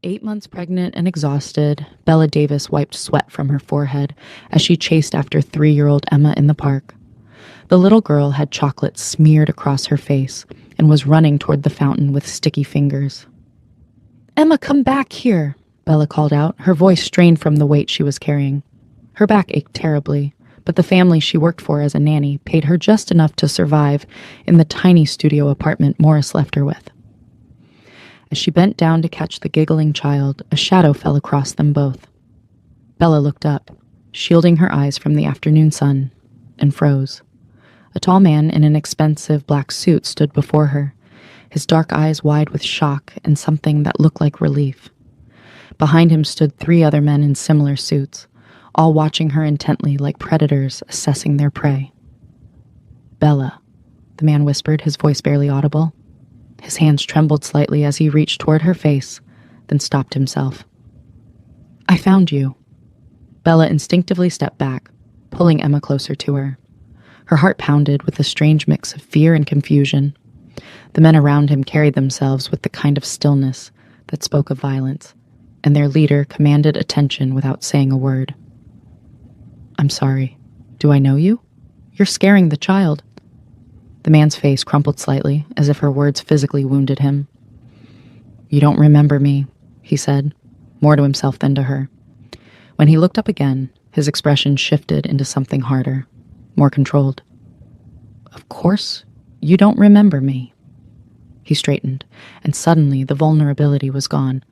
8 months pregnant and exhausted, Bella Davis wiped sweat from her forehead as she chased after 3-year-old Emma in the park. The little girl had chocolate smeared across her face and was running toward the fountain with sticky fingers. "Emma, come back here," Bella called out, her voice strained from the weight she was carrying. Her back ached terribly, but the family she worked for as a nanny paid her just enough to survive in the tiny studio apartment Morris left her with. As she bent down to catch the giggling child, a shadow fell across them both. Bella looked up, shielding her eyes from the afternoon sun, and froze. A tall man in an expensive black suit stood before her, his dark eyes wide with shock and something that looked like relief. Behind him stood 3 other men in similar suits, all watching her intently like predators assessing their prey. "Bella," the man whispered, his voice barely audible. His hands trembled slightly as he reached toward her face, then stopped himself. "I found you." Bella instinctively stepped back, pulling Emma closer to her. Her heart pounded with a strange mix of fear and confusion. The men around him carried themselves with the kind of stillness that spoke of violence, and their leader commanded attention without saying a word. "I'm sorry. Do I know you? You're scaring the child." The man's face crumpled slightly, as if her words physically wounded him. "You don't remember me," he said, more to himself than to her. When he looked up again, his expression shifted into something harder, more controlled. "Of course, you don't remember me." He straightened, and suddenly the vulnerability was gone,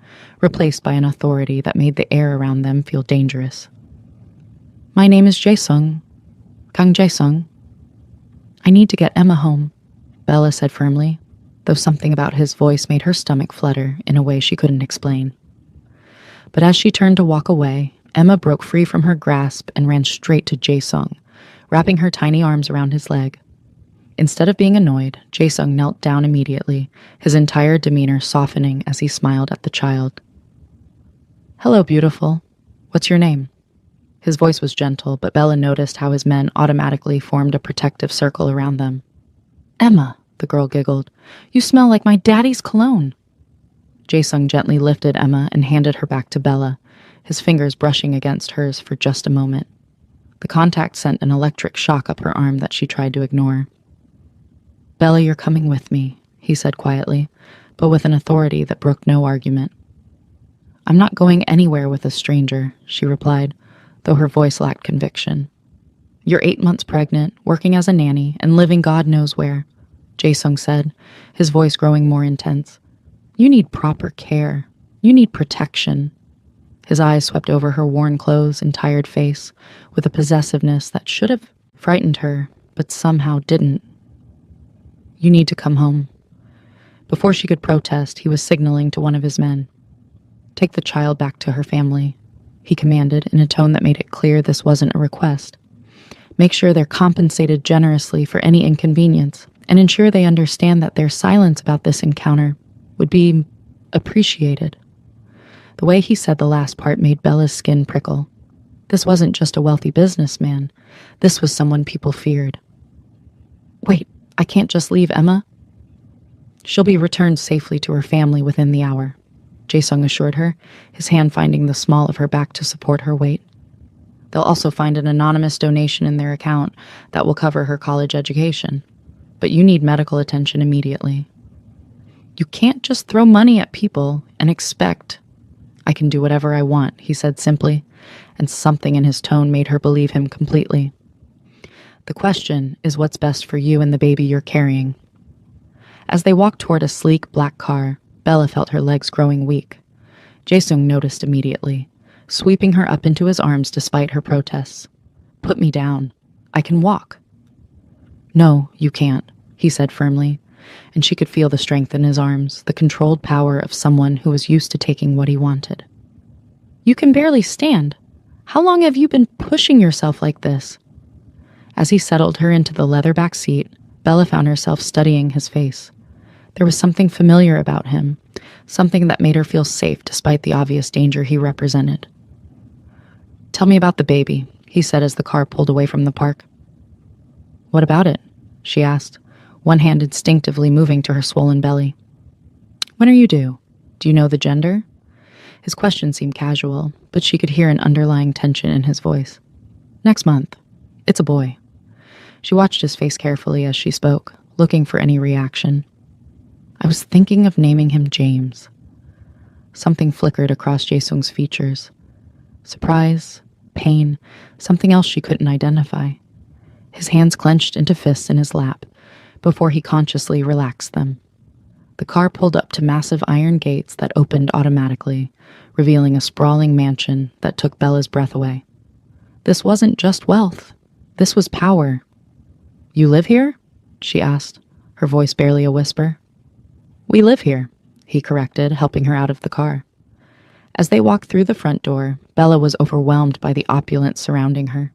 replaced by an authority that made the air around them feel dangerous. "My name is Jae-sung. Kang Jae-sung. I need to get Emma home," Bella said firmly, though something about his voice made her stomach flutter in a way she couldn't explain. But as she turned to walk away, Emma broke free from her grasp and ran straight to Jae-sung, wrapping her tiny arms around his leg. Instead of being annoyed, Jae-sung knelt down immediately, his entire demeanor softening as he smiled at the child. "Hello, beautiful. What's your name?" His voice was gentle, but Bella noticed how his men automatically formed a protective circle around them. "Emma," the girl giggled, "you smell like my daddy's cologne." Jae-sung gently lifted Emma and handed her back to Bella, his fingers brushing against hers for just a moment. The contact sent an electric shock up her arm that she tried to ignore. "Bella, you're coming with me," he said quietly, but with an authority that brooked no argument. "I'm not going anywhere with a stranger," she replied, though her voice lacked conviction. "You're 8 months pregnant, working as a nanny, and living God knows where," Jae-sung said, his voice growing more intense. "You need proper care. You need protection." His eyes swept over her worn clothes and tired face with a possessiveness that should have frightened her, but somehow didn't. "You need to come home." Before she could protest, he was signaling to one of his men. "Take the child back to her family," he commanded in a tone that made it clear this wasn't a request. "Make sure they're compensated generously for any inconvenience, and ensure they understand that their silence about this encounter would be appreciated." The way he said the last part made Bella's skin prickle. This wasn't just a wealthy businessman. This was someone people feared. "Wait, I can't just leave Emma." "She'll be returned safely to her family within the hour," Jae-sung assured her, his hand finding the small of her back to support her weight. "They'll also find an anonymous donation in their account that will cover her college education. But you need medical attention immediately." "You can't just throw money at people and expect—" "I can do whatever I want," he said simply, and something in his tone made her believe him completely. "The question is what's best for you and the baby you're carrying." As they walked toward a sleek black car, Bella felt her legs growing weak. Jae-sung noticed immediately, sweeping her up into his arms despite her protests. "Put me down. I can walk." "No, you can't," he said firmly, and she could feel the strength in his arms, the controlled power of someone who was used to taking what he wanted. "You can barely stand. How long have you been pushing yourself like this?" As he settled her into the leather back seat, Bella found herself studying his face. There was something familiar about him, something that made her feel safe despite the obvious danger he represented. "Tell me about the baby," he said as the car pulled away from the park. "What about it?" she asked, one hand instinctively moving to her swollen belly. "When are you due? Do you know the gender?" His question seemed casual, but she could hear an underlying tension in his voice. Next month. It's a boy. She watched his face carefully as she spoke, looking for any reaction. I was thinking of naming him James. Something flickered across Jae-sung's features. Surprise, pain, something else she couldn't identify. His hands clenched into fists in his lap before he consciously relaxed them. The car pulled up to massive iron gates that opened automatically, revealing a sprawling mansion that took Bella's breath away. This wasn't just wealth. This was power. You live here? She asked, her voice barely a whisper. We live here, he corrected, helping her out of the car. As they walked through the front door, Bella was overwhelmed by the opulence surrounding her.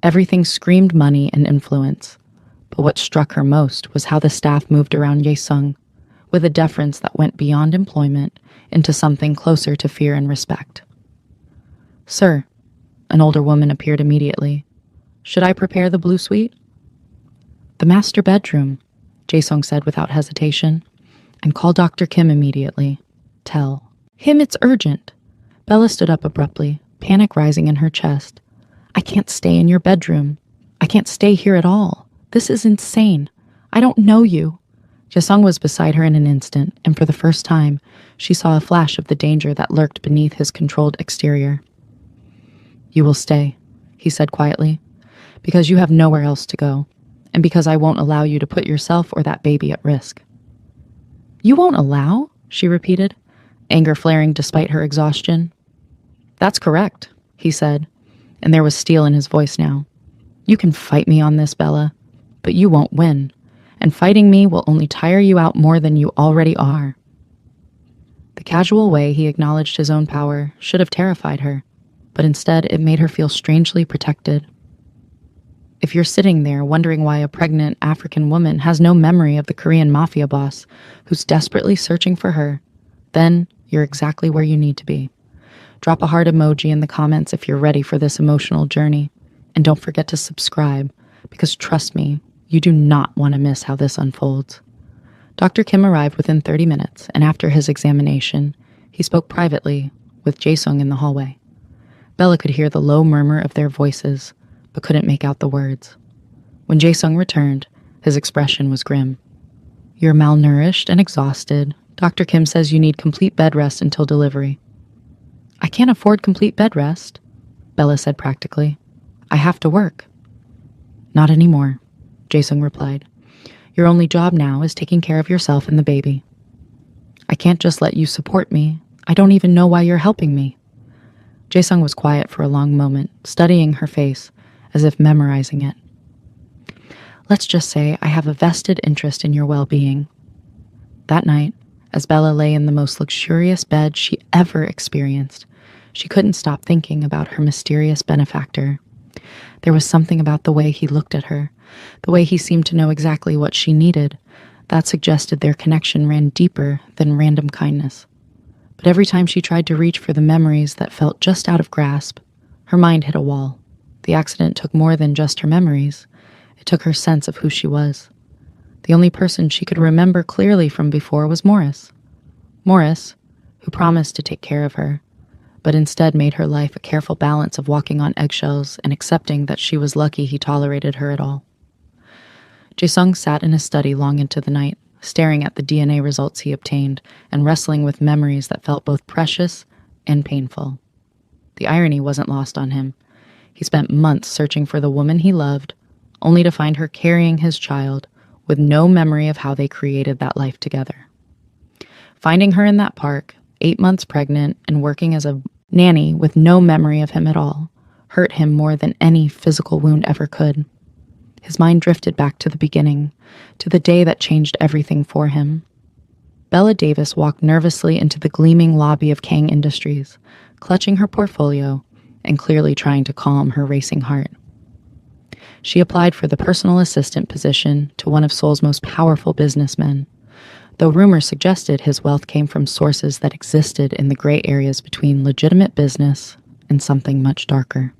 Everything screamed money and influence, but what struck her most was how the staff moved around Jae-sung, with a deference that went beyond employment into something closer to fear and respect. Sir, an older woman appeared immediately. Should I prepare the blue suite? The master bedroom, Jae-sung said without hesitation, and call Dr. Kim immediately. Tell him it's urgent. Bella stood up abruptly, panic rising in her chest. I can't stay in your bedroom. I can't stay here at all. This is insane. I don't know you. Jae-sung was beside her in an instant, and for the first time, she saw a flash of the danger that lurked beneath his controlled exterior. You will stay, he said quietly, because you have nowhere else to go, and because I won't allow you to put yourself or that baby at risk. You won't allow? She repeated, anger flaring despite her exhaustion. That's correct, he said, and there was steel in his voice now. You can fight me on this, Bella, but you won't win, and fighting me will only tire you out more than you already are. The casual way he acknowledged his own power should have terrified her, but instead it made her feel strangely protected. If you're sitting there wondering why a pregnant African woman has no memory of the Korean Mafia boss who's desperately searching for her, then you're exactly where you need to be. Drop a heart emoji in the comments if you're ready for this emotional journey, and don't forget to subscribe, because trust me, you do not want to miss how this unfolds. Dr. Kim arrived within 30 minutes, and after his examination, he spoke privately with Jae-sung in the hallway. Bella could hear the low murmur of their voices, but couldn't make out the words. When Jae-sung returned, his expression was grim. You're malnourished and exhausted. Dr. Kim says you need complete bed rest until delivery. I can't afford complete bed rest, Bella said practically. I have to work. Not anymore, Jae-sung replied. Your only job now is taking care of yourself and the baby. I can't just let you support me. I don't even know why you're helping me. Jae-sung was quiet for a long moment, studying her face, as if memorizing it. Let's just say I have a vested interest in your well-being. That night, as Bella lay in the most luxurious bed she ever experienced, she couldn't stop thinking about her mysterious benefactor. There was something about the way he looked at her, the way he seemed to know exactly what she needed, that suggested their connection ran deeper than random kindness. But every time she tried to reach for the memories that felt just out of grasp, her mind hit a wall. The accident took more than just her memories. It took her sense of who she was. The only person she could remember clearly from before was Morris. Morris, who promised to take care of her, but instead made her life a careful balance of walking on eggshells and accepting that she was lucky he tolerated her at all. Jae-sung sat in his study long into the night, staring at the DNA results he obtained and wrestling with memories that felt both precious and painful. The irony wasn't lost on him. He spent months searching for the woman he loved, only to find her carrying his child with no memory of how they created that life together. Finding her in that park, 8 months pregnant and working as a nanny with no memory of him at all, hurt him more than any physical wound ever could. His mind drifted back to the beginning, to the day that changed everything for him. Bella Davis walked nervously into the gleaming lobby of Kang Industries, clutching her portfolio and clearly trying to calm her racing heart. She applied for the personal assistant position to one of Seoul's most powerful businessmen, though rumors suggested his wealth came from sources that existed in the gray areas between legitimate business and something much darker.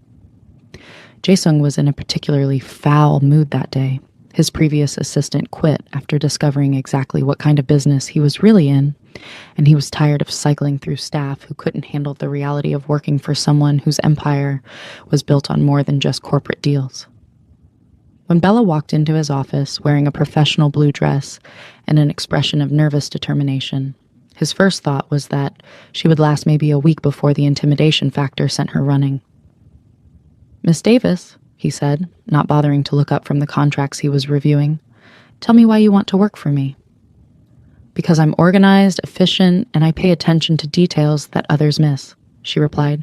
Jae-sung was in a particularly foul mood that day. His previous assistant quit after discovering exactly what kind of business he was really in, and he was tired of cycling through staff who couldn't handle the reality of working for someone whose empire was built on more than just corporate deals. When Bella walked into his office wearing a professional blue dress and an expression of nervous determination, his first thought was that she would last maybe a week before the intimidation factor sent her running. "Miss Davis," he said, not bothering to look up from the contracts he was reviewing, "tell me why you want to work for me." "Because I'm organized, efficient, and I pay attention to details that others miss," she replied,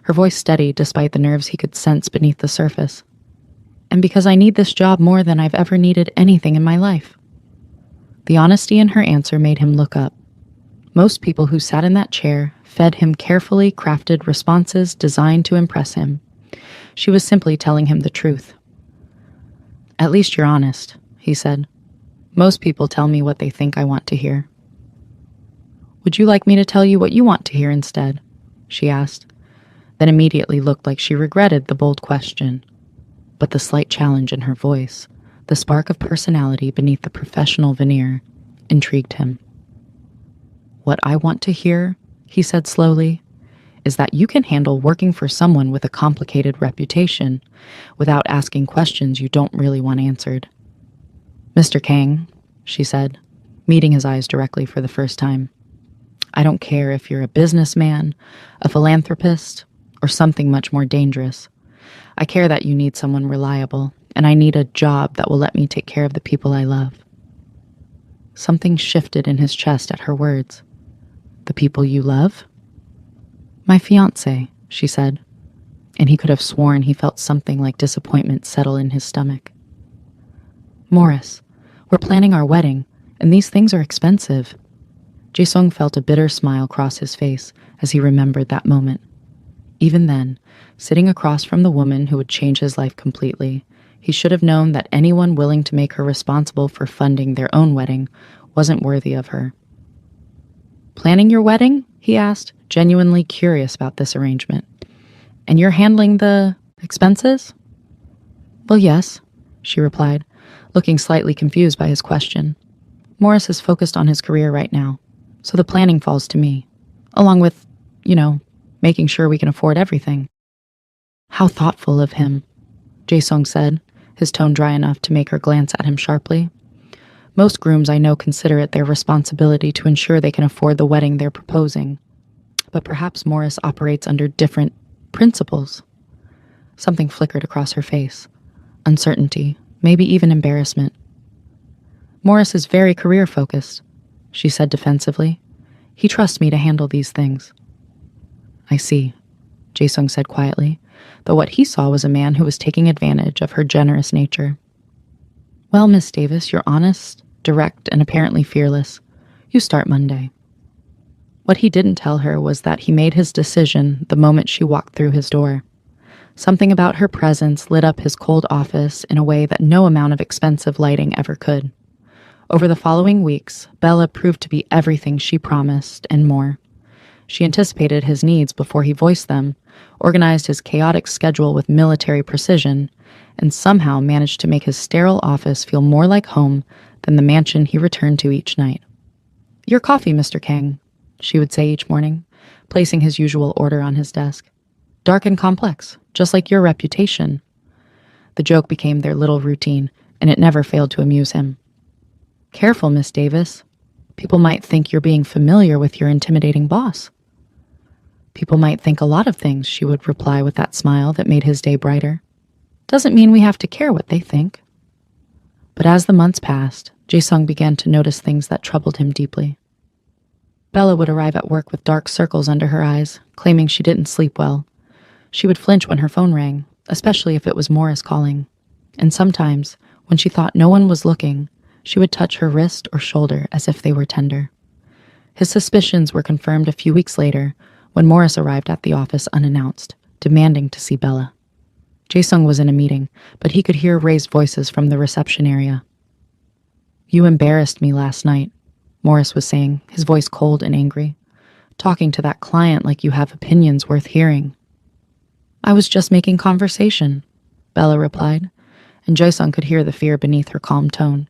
her voice steady despite the nerves he could sense beneath the surface. "And because I need this job more than I've ever needed anything in my life." The honesty in her answer made him look up. Most people who sat in that chair fed him carefully crafted responses designed to impress him. She was simply telling him the truth. "At least you're honest," he said. "Most people tell me what they think I want to hear." "Would you like me to tell you what you want to hear instead?" she asked, then immediately looked like she regretted the bold question. But the slight challenge in her voice, the spark of personality beneath the professional veneer, intrigued him. "What I want to hear," he said slowly, "is that you can handle working for someone with a complicated reputation without asking questions you don't really want answered." "Mr. Kang," she said, meeting his eyes directly for the first time, "I don't care if you're a businessman, a philanthropist, or something much more dangerous. I care that you need someone reliable, and I need a job that will let me take care of the people I love." Something shifted in his chest at her words. "The people you love?" "My fiancé," she said, and he could have sworn he felt something like disappointment settle in his stomach. "Morris, we're planning our wedding, and these things are expensive." Jae-sung felt a bitter smile cross his face as he remembered that moment. Even then, sitting across from the woman who would change his life completely, he should have known that anyone willing to make her responsible for funding their own wedding wasn't worthy of her. "Planning your wedding?" he asked, genuinely curious about this arrangement. "And you're handling the expenses?" "Well, yes," she replied, looking slightly confused by his question. "Morris is focused on his career right now, so the planning falls to me, along with, making sure we can afford everything." "How thoughtful of him," Jae-sung said, his tone dry enough to make her glance at him sharply. "Most grooms I know consider it their responsibility to ensure they can afford the wedding they're proposing. But perhaps Morris operates under different principles." Something flickered across her face. Uncertainty, maybe even embarrassment. "Morris is very career-focused," she said defensively. "He trusts me to handle these things." "I see," Jae-sung said quietly, though what he saw was a man who was taking advantage of her generous nature. "Well, Miss Davis, you're honest, direct, and apparently fearless. You start Monday." What he didn't tell her was that he made his decision the moment she walked through his door. Something about her presence lit up his cold office in a way that no amount of expensive lighting ever could. Over the following weeks, Bella proved to be everything she promised and more. She anticipated his needs before he voiced them, organized his chaotic schedule with military precision, and somehow managed to make his sterile office feel more like home than the mansion he returned to each night. "Your coffee, Mr. Kang," she would say each morning, placing his usual order on his desk. "Dark and complex, just like your reputation." The joke became their little routine, and it never failed to amuse him. "Careful, Miss Davis. People might think you're being familiar with your intimidating boss." "People might think a lot of things," she would reply with that smile that made his day brighter. "Doesn't mean we have to care what they think." But as the months passed, Jae-sung began to notice things that troubled him deeply. Bella would arrive at work with dark circles under her eyes, claiming she didn't sleep well. She would flinch when her phone rang, especially if it was Morris calling. And sometimes, when she thought no one was looking, she would touch her wrist or shoulder as if they were tender. His suspicions were confirmed a few weeks later when Morris arrived at the office unannounced, demanding to see Bella. Jae-sung was in a meeting, but he could hear raised voices from the reception area. "You embarrassed me last night," Morris was saying, his voice cold and angry. "Talking to that client like you have opinions worth hearing." "I was just making conversation," Bella replied, and Jae-sung could hear the fear beneath her calm tone.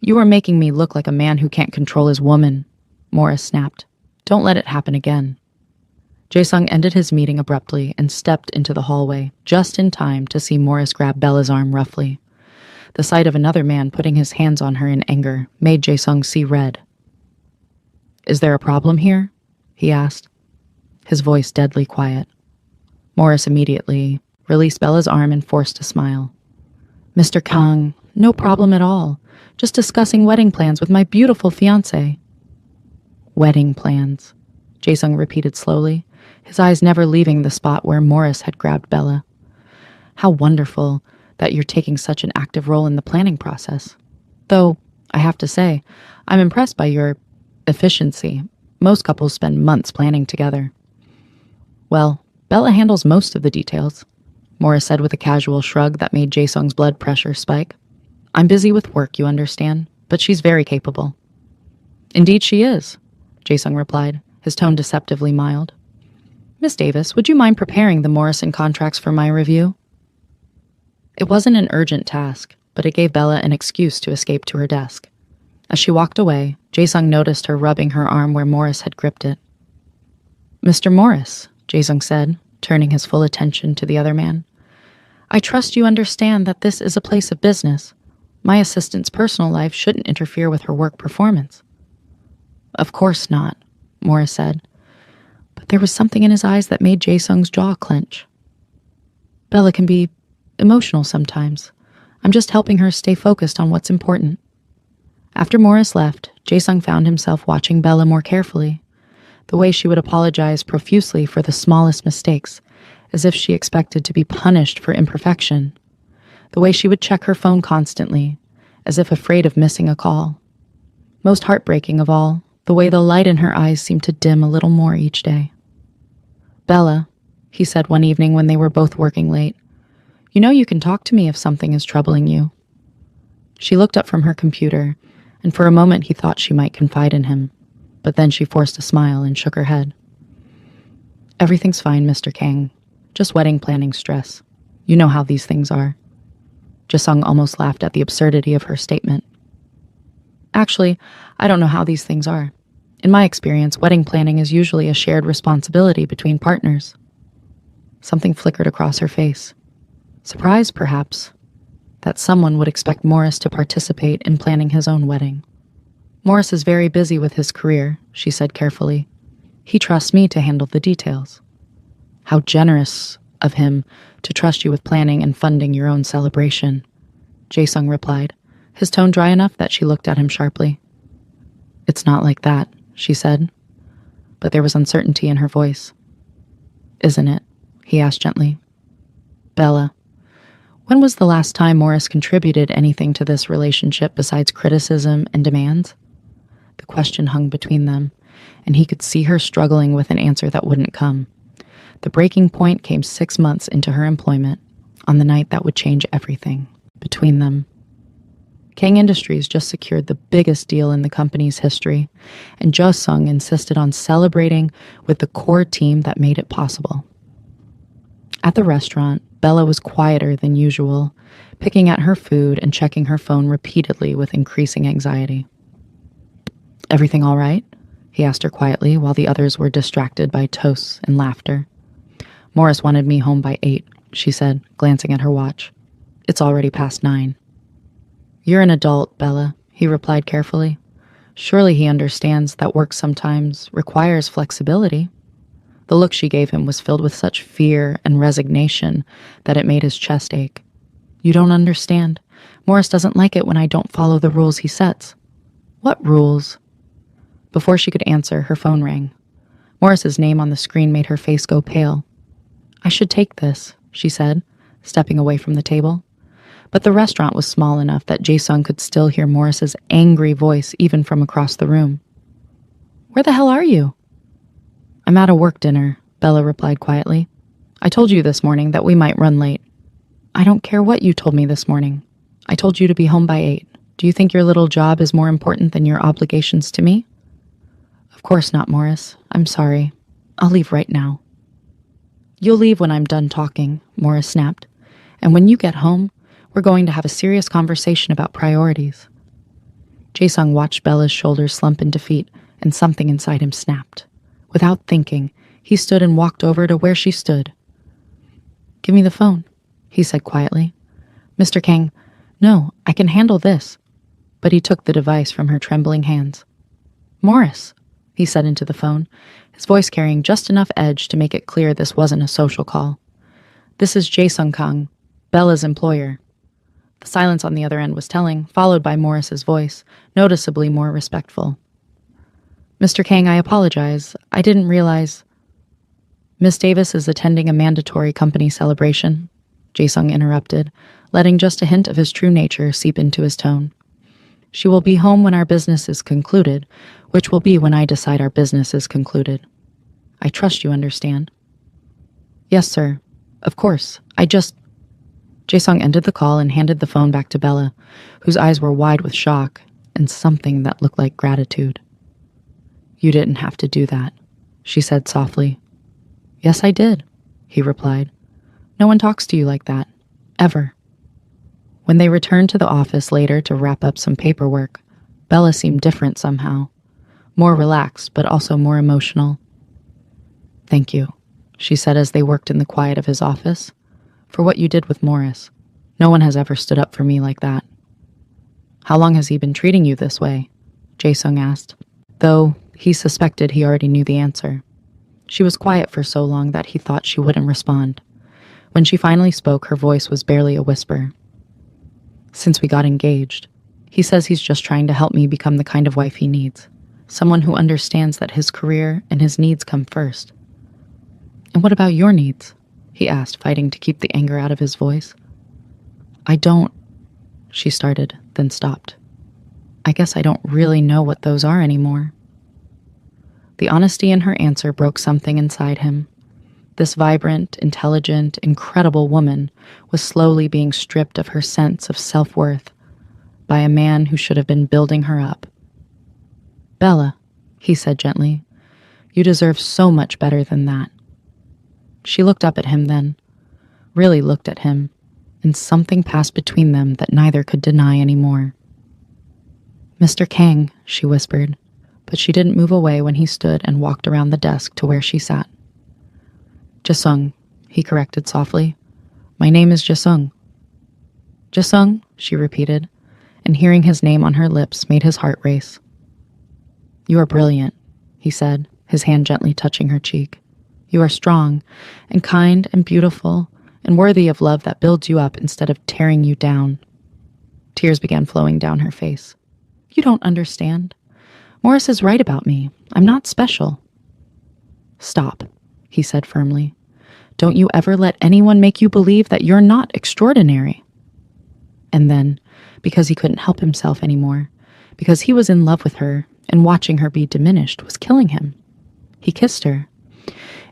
"You are making me look like a man who can't control his woman," Morris snapped. "Don't let it happen again." Jae-sung ended his meeting abruptly and stepped into the hallway, just in time to see Morris grab Bella's arm roughly. The sight of another man putting his hands on her in anger made Jae-sung see red. "Is there a problem here?" he asked, his voice deadly quiet. Morris immediately released Bella's arm and forced a smile. "Mr. Kang, no problem at all. Just discussing wedding plans with my beautiful fiancé." "Wedding plans," Jae-sung repeated slowly, his eyes never leaving the spot where Morris had grabbed Bella. "How wonderful that you're taking such an active role in the planning process. Though, I have to say, I'm impressed by your efficiency. Most couples spend months planning together." "Well, Bella handles most of the details," Morris said with a casual shrug that made Jae-sung's blood pressure spike. "I'm busy with work, you understand, but she's very capable." "Indeed she is," Jae-sung replied, his tone deceptively mild. "Miss Davis, would you mind preparing the Morrison contracts for my review?" It wasn't an urgent task, but it gave Bella an excuse to escape to her desk. As she walked away, Jae-sung noticed her rubbing her arm where Morris had gripped it. "Mr. Morris," Jae-sung said, turning his full attention to the other man, "I trust you understand that this is a place of business. My assistant's personal life shouldn't interfere with her work performance." "Of course not," Morris said, but there was something in his eyes that made Jae-sung's jaw clench. "Bella can be emotional sometimes. I'm just helping her stay focused on what's important." After Morris left, Jae-sung found himself watching Bella more carefully. The way she would apologize profusely for the smallest mistakes, as if she expected to be punished for imperfection. The way she would check her phone constantly, as if afraid of missing a call. Most heartbreaking of all, the way the light in her eyes seemed to dim a little more each day. "Bella," he said one evening when they were both working late, "you know you can talk to me if something is troubling you." She looked up from her computer, and for a moment he thought she might confide in him, but then she forced a smile and shook her head. "Everything's fine, Mr. Kang. Just wedding planning stress. You know how these things are." Jae-sung almost laughed at the absurdity of her statement. "Actually, I don't know how these things are. In my experience, wedding planning is usually a shared responsibility between partners." Something flickered across her face. Surprise, perhaps, that someone would expect Morris to participate in planning his own wedding. "Morris is very busy with his career," she said carefully. "He trusts me to handle the details." "How generous of him to trust you with planning and funding your own celebration," Jae-sung replied, his tone dry enough that she looked at him sharply. "It's not like that," she said, but there was uncertainty in her voice. "Isn't it?" he asked gently. "Bella, when was the last time Morris contributed anything to this relationship besides criticism and demands?" The question hung between them, and he could see her struggling with an answer that wouldn't come. The breaking point came 6 months into her employment, on the night that would change everything between them. Kang Industries just secured the biggest deal in the company's history, and Jae-sung insisted on celebrating with the core team that made it possible. At the restaurant, Bella was quieter than usual, picking at her food and checking her phone repeatedly with increasing anxiety. "Everything all right?" he asked her quietly while the others were distracted by toasts and laughter. "Morris wanted me home by 8, she said, glancing at her watch. "It's already past 9. "You're an adult, Bella," he replied carefully. "Surely he understands that work sometimes requires flexibility." The look she gave him was filled with such fear and resignation that it made his chest ache. "You don't understand. Morris doesn't like it when I don't follow the rules he sets." "What rules?" Before she could answer, her phone rang. Morris's name on the screen made her face go pale. "I should take this," she said, stepping away from the table. But the restaurant was small enough that Jae-sung could still hear Morris's angry voice even from across the room. "Where the hell are you?" "I'm at a work dinner," Bella replied quietly. "I told you this morning that we might run late." "I don't care what you told me this morning. I told you to be home by 8. Do you think your little job is more important than your obligations to me?" "Of course not, Morris. I'm sorry. I'll leave right now." "You'll leave when I'm done talking," Morris snapped. "And when you get home, We're going to have a serious conversation about priorities. Jae-sung watched Bella's shoulders slump in defeat, and something inside him snapped. Without thinking, he stood and walked over to where she stood. "Give me the phone," he said quietly. "Mr. Kang, no, I can handle this." But he took the device from her trembling hands. "Morris," he said into the phone, his voice carrying just enough edge to make it clear this wasn't a social call. "This is Jae-sung Kang, Bella's employer." The silence on the other end was telling, followed by Morris's voice, noticeably more respectful. "Mr. Kang, I apologize. I didn't realize—" "Miss Davis is attending a mandatory company celebration," Jae-sung interrupted, letting just a hint of his true nature seep into his tone. "She will be home when our business is concluded, which will be when I decide our business is concluded. I trust you understand." "Yes, sir. Of course. Jae-sung ended the call and handed the phone back to Bella, whose eyes were wide with shock and something that looked like gratitude. "You didn't have to do that," she said softly. "Yes, I did," he replied. "No one talks to you like that. Ever." When they returned to the office later to wrap up some paperwork, Bella seemed different somehow. More relaxed, but also more emotional. "Thank you," she said as they worked in the quiet of his office, "for what you did with Morris. No one has ever stood up for me like that." "How long has he been treating you this way?" Jae-sung asked, though he suspected he already knew the answer. She was quiet for so long that he thought she wouldn't respond. When she finally spoke, her voice was barely a whisper. "Since we got engaged. He says he's just trying to help me become the kind of wife he needs. Someone who understands that his career and his needs come first." "And what about your needs?" he asked, fighting to keep the anger out of his voice. "I don't," she started, then stopped. "I guess I don't really know what those are anymore." The honesty in her answer broke something inside him. This vibrant, intelligent, incredible woman was slowly being stripped of her sense of self-worth by a man who should have been building her up. "Bella," he said gently, "you deserve so much better than that." She looked up at him then, really looked at him, and something passed between them that neither could deny anymore. "Mr. Kang," she whispered, but she didn't move away when he stood and walked around the desk to where she sat. "Jae-sung," he corrected softly. "My name is Jae-sung." "Jae-sung," she repeated, and hearing his name on her lips made his heart race. "You are brilliant," he said, his hand gently touching her cheek. "You are strong and kind and beautiful and worthy of love that builds you up instead of tearing you down." Tears began flowing down her face. "You don't understand. Morris is right about me. I'm not special." "Stop," he said firmly. "Don't you ever let anyone make you believe that you're not extraordinary." And then, because he couldn't help himself anymore, because he was in love with her and watching her be diminished was killing him, he kissed her.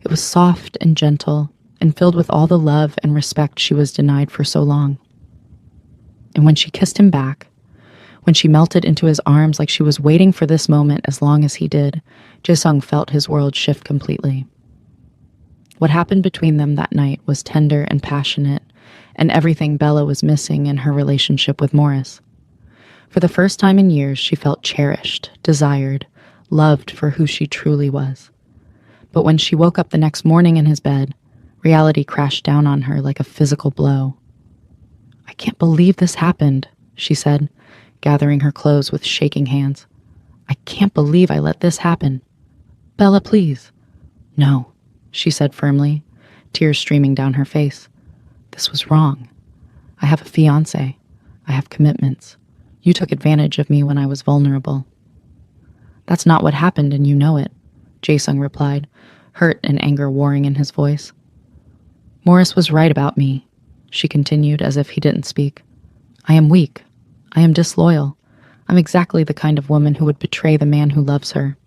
It was soft and gentle and filled with all the love and respect she was denied for so long. And when she kissed him back, when she melted into his arms like she was waiting for this moment as long as he did, Jae-sung felt his world shift completely. What happened between them that night was tender and passionate, and everything Bella was missing in her relationship with Morris. For the first time in years, she felt cherished, desired, loved for who she truly was. But when she woke up the next morning in his bed, reality crashed down on her like a physical blow. "I can't believe this happened," she said, gathering her clothes with shaking hands. "I can't believe I let this happen. Bella, please." "No," she said firmly, tears streaming down her face. "This was wrong. I have a fiancé. I have commitments. You took advantage of me when I was vulnerable." "That's not what happened, and you know it," Jae-sung replied, hurt and anger warring in his voice. "Morris was right about me," she continued as if he didn't speak. "I am weak. I am disloyal. I'm exactly the kind of woman who would betray the man who loves her."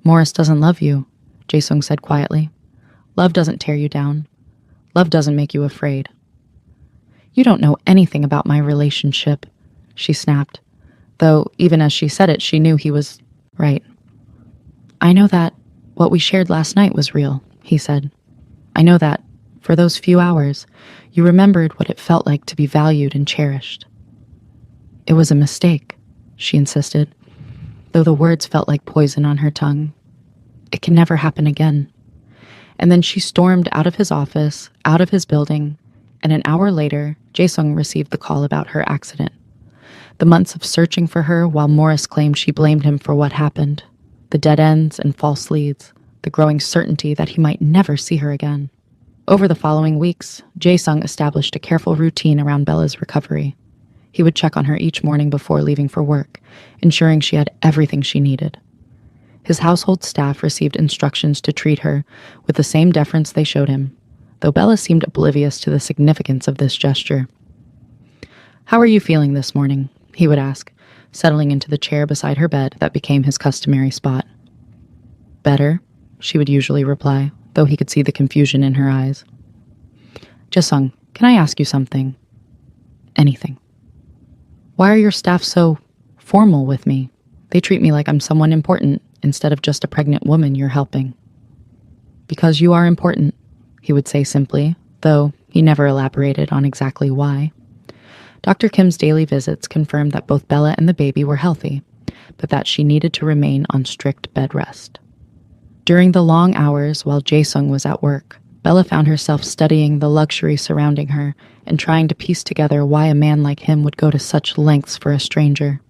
"Morris doesn't love you," Jae-sung said quietly. "Love doesn't tear you down. Love doesn't make you afraid." "You don't know anything about my relationship," she snapped, though even as she said it, she knew he was right. "I know that what we shared last night was real," he said. "I know that For those few hours, you remembered what it felt like to be valued and cherished. It was a mistake, she insisted, though the words felt like poison on her tongue. It can never happen again. And then she stormed out of his office, out of his building, and an hour later, Jae-sung received the call about her accident. The months of searching for her while Morris claimed she blamed him for what happened, the dead ends and false leads, the growing certainty that he might never see her again. Over the following weeks, Jae-sung established a careful routine around Bella's recovery. He would check on her each morning before leaving for work, ensuring she had everything she needed. His household staff received instructions to treat her with the same deference they showed him, though Bella seemed oblivious to the significance of this gesture. "How are you feeling this morning?" he would ask, settling into the chair beside her bed that became his customary spot. "Better," she would usually reply, though he could see the confusion in her eyes. "Jae-sung, can I ask you something?" "Anything." "Why are your staff so formal with me? They treat me like I'm someone important instead of just a pregnant woman you're helping." "Because you are important," he would say simply, though he never elaborated on exactly why. Dr. Kim's daily visits confirmed that both Bella and the baby were healthy, but that she needed to remain on strict bed rest. During the long hours while Jae-sung was at work, Bella found herself studying the luxury surrounding her and trying to piece together why a man like him would go to such lengths for a stranger.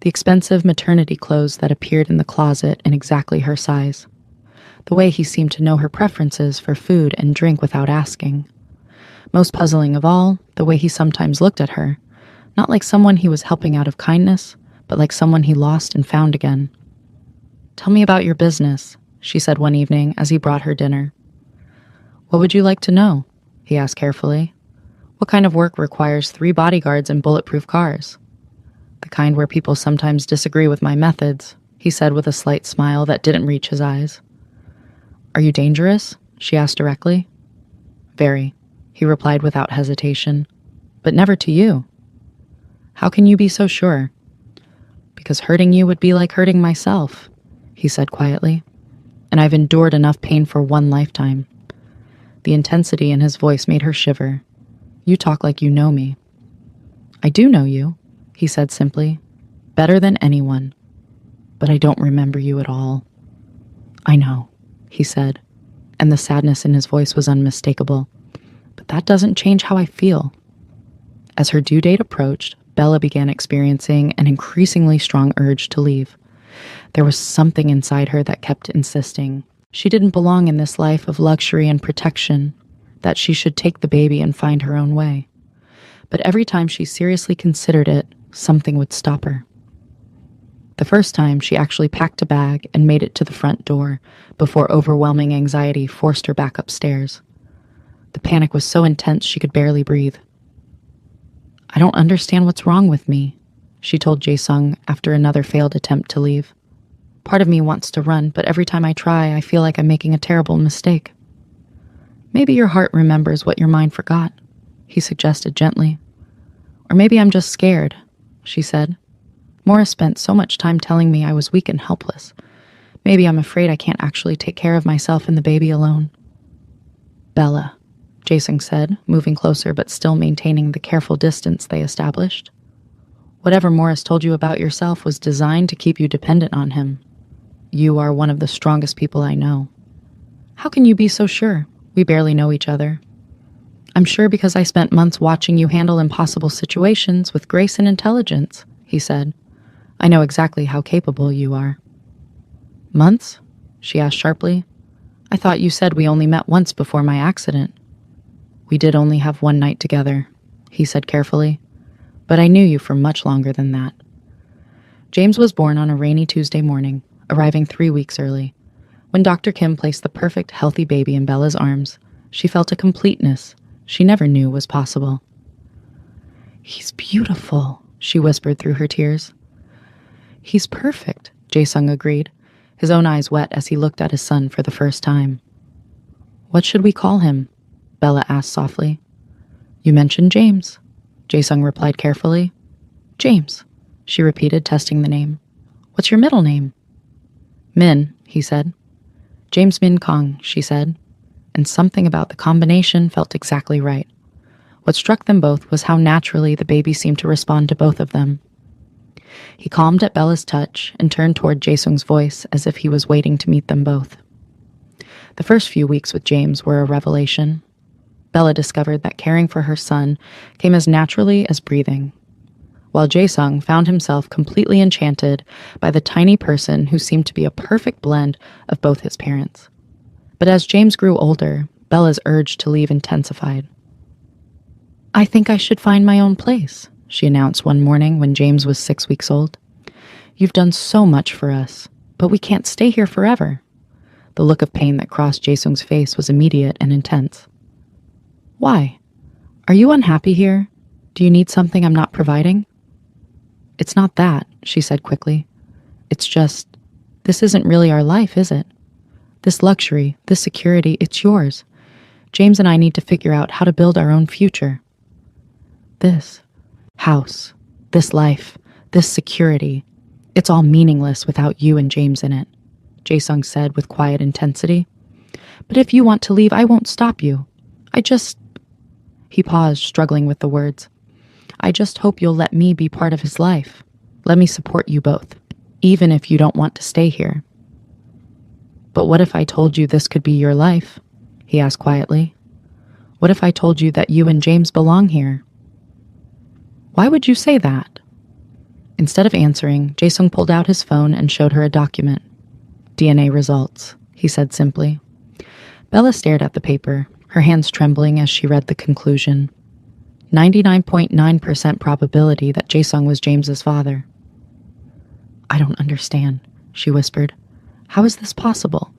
The expensive maternity clothes that appeared in the closet in exactly her size. The way he seemed to know her preferences for food and drink without asking. Most puzzling of all, the way he sometimes looked at her, not like someone he was helping out of kindness, but like someone he lost and found again. "Tell me about your business," she said one evening as he brought her dinner. "What would you like to know?" he asked carefully. "What kind of work requires 3 bodyguards and bulletproof cars?" "The kind where people sometimes disagree with my methods," he said with a slight smile that didn't reach his eyes. "Are you dangerous?" she asked directly. "Very," he replied without hesitation. "But never to you." "How can you be so sure?" "Because hurting you would be like hurting myself," he said quietly. "And I've endured enough pain for one lifetime." The intensity in his voice made her shiver. "You talk like you know me." "I do know you," he said simply. "Better than anyone. But I don't remember you at all." "I know," he said, and the sadness in his voice was unmistakable. "But that doesn't change how I feel." As her due date approached, Bella began experiencing an increasingly strong urge to leave. There was something inside her that kept insisting she didn't belong in this life of luxury and protection, that she should take the baby and find her own way. But every time she seriously considered it, something would stop her. The first time, she actually packed a bag and made it to the front door before overwhelming anxiety forced her back upstairs. The panic was so intense she could barely breathe. "I don't understand what's wrong with me," she told Jae-sung after another failed attempt to leave. "Part of me wants to run, but every time I try, I feel like I'm making a terrible mistake." "Maybe your heart remembers what your mind forgot," he suggested gently. "Or maybe I'm just scared," she said. "Morris spent so much time telling me I was weak and helpless. Maybe I'm afraid I can't actually take care of myself and the baby alone." "Bella," Jae-sung said, moving closer but still maintaining the careful distance they established. "Whatever Morris told you about yourself was designed to keep you dependent on him. You are one of the strongest people I know." "How can you be so sure? We barely know each other." "I'm sure because I spent months watching you handle impossible situations with grace and intelligence," he said. "I know exactly how capable you are." "Months?" she asked sharply. "I thought you said we only met once before my accident." "We did only have one night together," he said carefully. "But I knew you for much longer than that." James was born on a rainy Tuesday morning, arriving 3 weeks early. When Dr. Kim placed the perfect, healthy baby in Bella's arms, she felt a completeness she never knew was possible. "He's beautiful," she whispered through her tears. "He's perfect," Jae-sung agreed, his own eyes wet as he looked at his son for the first time. "What should we call him?" Bella asked softly. "You mentioned James," Jae-sung replied carefully. "James," she repeated, testing the name. "What's your middle name?" "Min," he said. "James Min Kong," she said. and something about the combination felt exactly right. What struck them both was how naturally the baby seemed to respond to both of them. He calmed at Bella's touch and turned toward Jae-sung's voice as if he was waiting to meet them both. The first few weeks with James were a revelation. Bella discovered that caring for her son came as naturally as breathing, while Jae-sung found himself completely enchanted by the tiny person who seemed to be a perfect blend of both his parents. But as James grew older, Bella's urge to leave intensified. "I think I should find my own place," she announced one morning when James was 6 weeks old. "You've done so much for us, but we can't stay here forever." The look of pain that crossed Jae-sung's face was immediate and intense. "Why? Are you unhappy here? Do you need something I'm not providing?" "It's not that," she said quickly. "It's just, this isn't really our life, is it? This luxury, this security, it's yours. James and I need to figure out how to build our own future. This house, this life, this security, it's all meaningless without you and James in it," Jae-sung said with quiet intensity. "But if you want to leave, I won't stop you. He paused, struggling with the words. "I just hope you'll let me be part of his life. Let me support you both, even if you don't want to stay here." "But what if I told you this could be your life?" he asked quietly. "What if I told you that you and James belong here?" "Why would you say that?" Instead of answering, Jae-sung pulled out his phone and showed her a document. "DNA results," he said simply. Bella stared at the paper, her hands trembling as she read the conclusion. 99.9% probability that Jae-sung was James's father. "I don't understand," she whispered. "How is this possible?"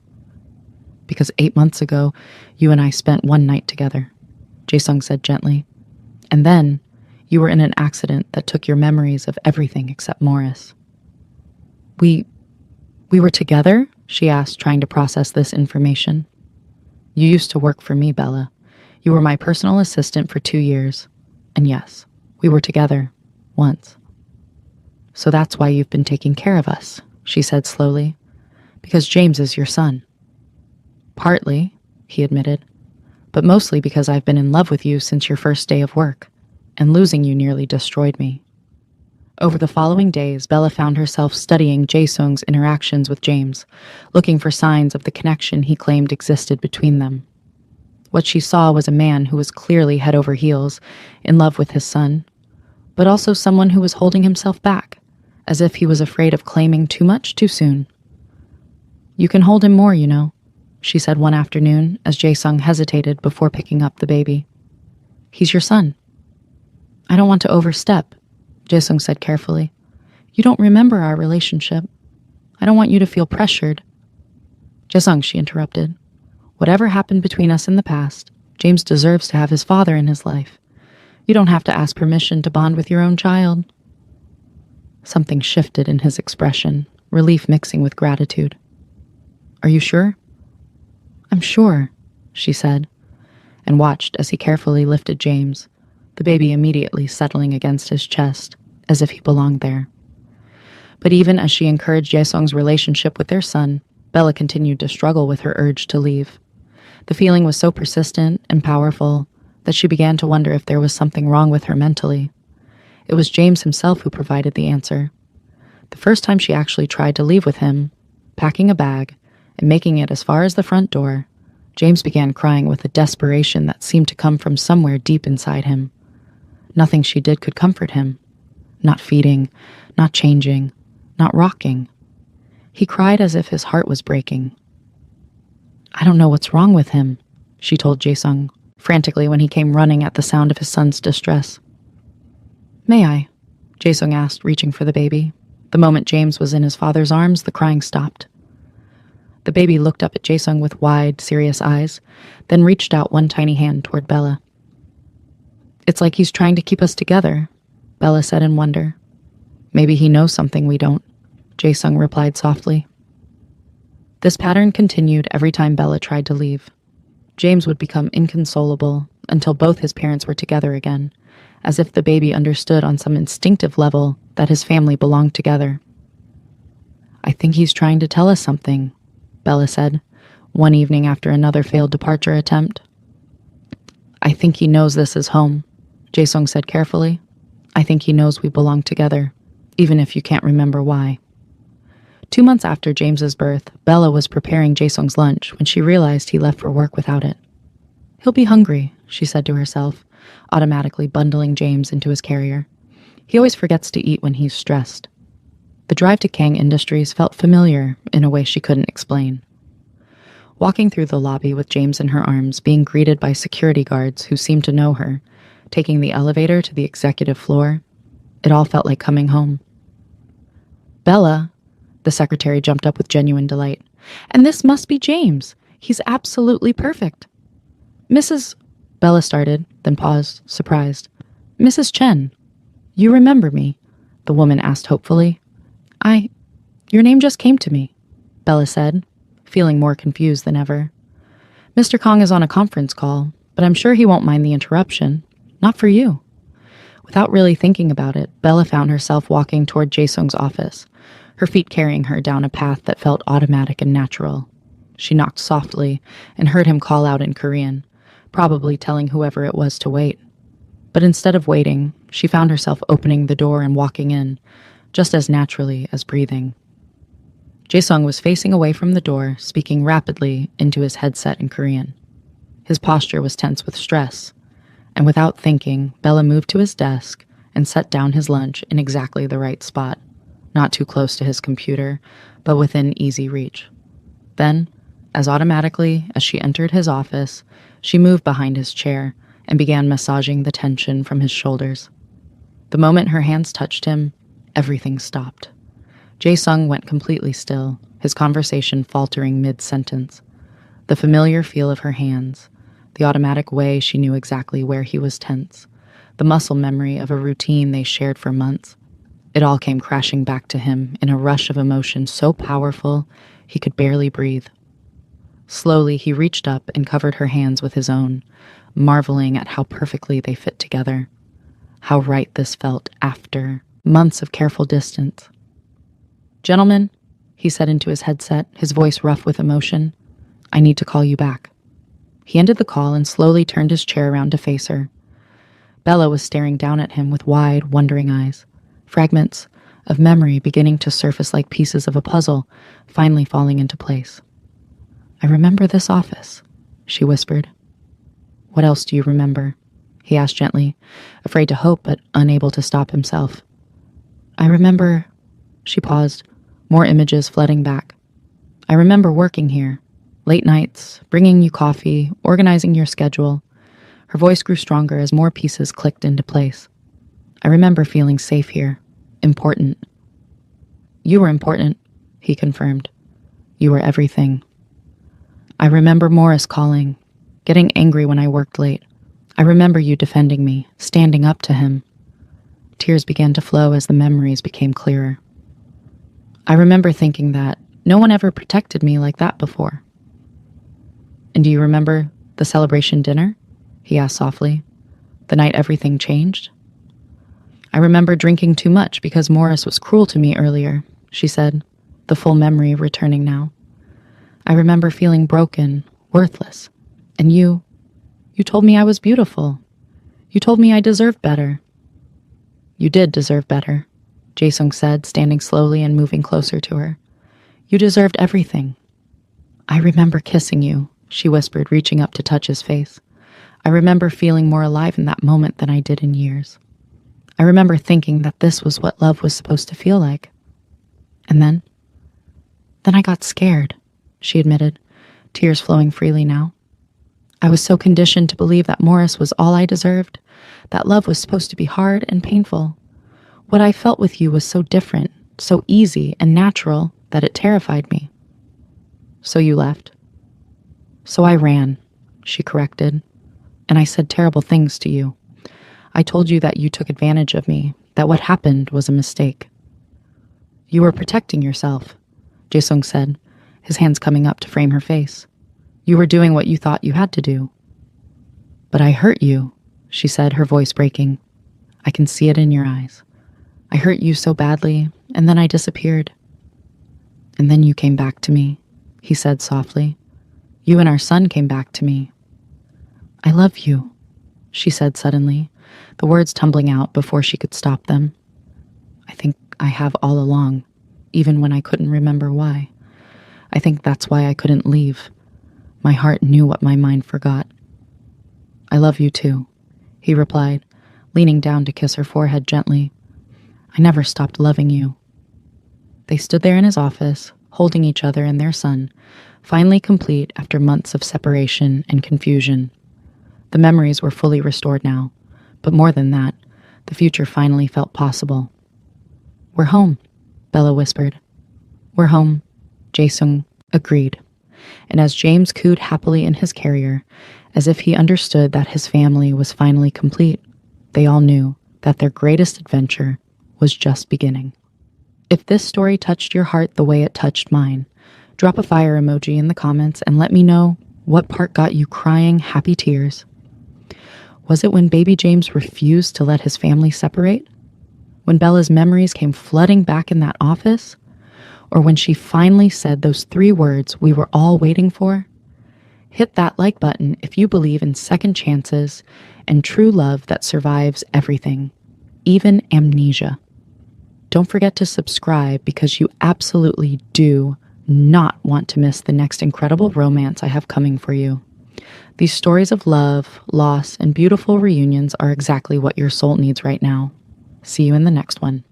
"Because 8 months ago, you and I spent one night together," Jae-sung said gently. "And then, you were in an accident that took your memories of everything except Morris." We were together?" she asked, trying to process this information. "You used to work for me, Bella. You were my personal assistant for 2 years. And yes, we were together. Once." "So that's why you've been taking care of us," she said slowly. "Because James is your son." "Partly," he admitted, "but mostly because I've been in love with you since your first day of work, and losing you nearly destroyed me." Over the following days, Bella found herself studying Jae-sung's interactions with James, looking for signs of the connection he claimed existed between them. What she saw was a man who was clearly head over heels, in love with his son, but also someone who was holding himself back, as if he was afraid of claiming too much too soon. "You can hold him more, you know," she said one afternoon as Jae-sung hesitated before picking up the baby. "He's your son." "I don't want to overstep," Jae-sung said carefully. "You don't remember our relationship. I don't want you to feel pressured." "Jae-sung," she interrupted. "Whatever happened between us in the past, James deserves to have his father in his life. You don't have to ask permission to bond with your own child." Something shifted in his expression, relief mixing with gratitude. "Are you sure?" "I'm sure," she said, and watched as he carefully lifted James, the baby immediately settling against his chest, as if he belonged there. But even as she encouraged Jae-sung's relationship with their son, Bella continued to struggle with her urge to leave. The feeling was so persistent and powerful that she began to wonder if there was something wrong with her mentally. It was James himself who provided the answer. The first time she actually tried to leave with him, packing a bag and making it as far as the front door, James began crying with a desperation that seemed to come from somewhere deep inside him. Nothing she did could comfort him. Not feeding, not changing, not rocking. He cried as if his heart was breaking. "I don't know what's wrong with him," she told Jae-sung frantically when he came running at the sound of his son's distress. "May I?" Jae-sung asked, reaching for the baby. The moment James was in his father's arms, the crying stopped. The baby looked up at Jae-sung with wide, serious eyes, then reached out one tiny hand toward Bella. "It's like he's trying to keep us together," Bella said in wonder. "Maybe he knows something we don't," Jae-sung replied softly. This pattern continued every time Bella tried to leave. James would become inconsolable until both his parents were together again, as if the baby understood on some instinctive level that his family belonged together. "I think he's trying to tell us something," Bella said, one evening after another failed departure attempt. "I think he knows this is home," Jae-sung said carefully. "I think he knows we belong together, even if you can't remember why." 2 months after James's birth, Bella was preparing Jae-sung's lunch when she realized he left for work without it. "He'll be hungry," she said to herself, automatically bundling James into his carrier. He always forgets to eat when he's stressed. The drive to Kang Industries felt familiar in a way she couldn't explain. Walking through the lobby with James in her arms, being greeted by security guards who seemed to know her, taking the elevator to the executive floor, it all felt like coming home. "Bella," the secretary jumped up with genuine delight. "And this must be James. He's absolutely perfect." "Mrs. Bella started, then paused, surprised. "Mrs. Chen, you remember me?" the woman asked hopefully. Your name just came to me," Bella said, feeling more confused than ever. "Mr. Kong is on a conference call, but I'm sure he won't mind the interruption. Not for you." Without really thinking about it, Bella found herself walking toward Jae-sung's office, her feet carrying her down a path that felt automatic and natural. She knocked softly and heard him call out in Korean, probably telling whoever it was to wait. But instead of waiting, she found herself opening the door and walking in, just as naturally as breathing. Jae-sung was facing away from the door, speaking rapidly into his headset in Korean. His posture was tense with stress, and without thinking, Bella moved to his desk and set down his lunch in exactly the right spot, not too close to his computer, but within easy reach. Then, as automatically as she entered his office, she moved behind his chair and began massaging the tension from his shoulders. The moment her hands touched him, everything stopped. Jae-sung went completely still, his conversation faltering mid-sentence. The familiar feel of her hands, the automatic way she knew exactly where he was tense, the muscle memory of a routine they shared for months, it all came crashing back to him in a rush of emotion so powerful he could barely breathe. Slowly, he reached up and covered her hands with his own, marveling at how perfectly they fit together. How right this felt after months of careful distance. "Gentlemen," he said into his headset, his voice rough with emotion, "I need to call you back." He ended the call and slowly turned his chair around to face her. Bella was staring down at him with wide, wondering eyes, fragments of memory beginning to surface like pieces of a puzzle, finally falling into place. "I remember this office," she whispered. "What else do you remember?" he asked gently, afraid to hope but unable to stop himself. "I remember..." She paused, more images flooding back. "I remember working here, late nights, bringing you coffee, organizing your schedule." Her voice grew stronger as more pieces clicked into place. "I remember feeling safe here, important." "You were important," he confirmed. "You were everything." "I remember Morris calling, getting angry when I worked late. I remember you defending me, standing up to him." Tears began to flow as the memories became clearer. "I remember thinking that no one ever protected me like that before." "And do you remember the celebration dinner?" he asked softly. "The night everything changed?" "I remember drinking too much because Morris was cruel to me earlier," she said, the full memory returning now. "I remember feeling broken, worthless. And you told me I was beautiful. You told me I deserved better." "You did deserve better," Jae-sung said, standing slowly and moving closer to her. "You deserved everything." "I remember kissing you," she whispered, reaching up to touch his face. "I remember feeling more alive in that moment than I did in years. I remember thinking that this was what love was supposed to feel like. And then I got scared," she admitted, tears flowing freely now. "I was so conditioned to believe that Morris was all I deserved, that love was supposed to be hard and painful. What I felt with you was so different, so easy and natural that it terrified me." "So you left?" "So I ran," she corrected. "And I said terrible things to you. I told you that you took advantage of me, that what happened was a mistake." "You were protecting yourself," Jae-sung said, his hands coming up to frame her face. "You were doing what you thought you had to do." "But I hurt you," she said, her voice breaking. "I can see it in your eyes. I hurt you so badly, and then I disappeared." "And then you came back to me," he said softly. You and our son came back to me. I love you, she said suddenly, the words tumbling out before she could stop them. I think I have all along, even when I couldn't remember why. I think that's why I couldn't leave. My heart knew what my mind forgot. I love you too, he replied, leaning down to kiss her forehead gently. I never stopped loving you. They stood there in his office, holding each other and their son, finally complete after months of separation and confusion. The memories were fully restored now, but more than that, the future finally felt possible. We're home, Bella whispered. We're home, Jae-sung agreed. And as James cooed happily in his carrier, as if he understood that his family was finally complete, they all knew that their greatest adventure was just beginning. If this story touched your heart the way it touched mine, drop a fire emoji in the comments and let me know what part got you crying happy tears. Was it when baby James refused to let his family separate? When Bella's memories came flooding back in that office? Or when she finally said those 3 words we were all waiting for? Hit that like button if you believe in second chances and true love that survives everything, even amnesia. Don't forget to subscribe because you absolutely do not want to miss the next incredible romance I have coming for you. These stories of love, loss, and beautiful reunions are exactly what your soul needs right now. See you in the next one.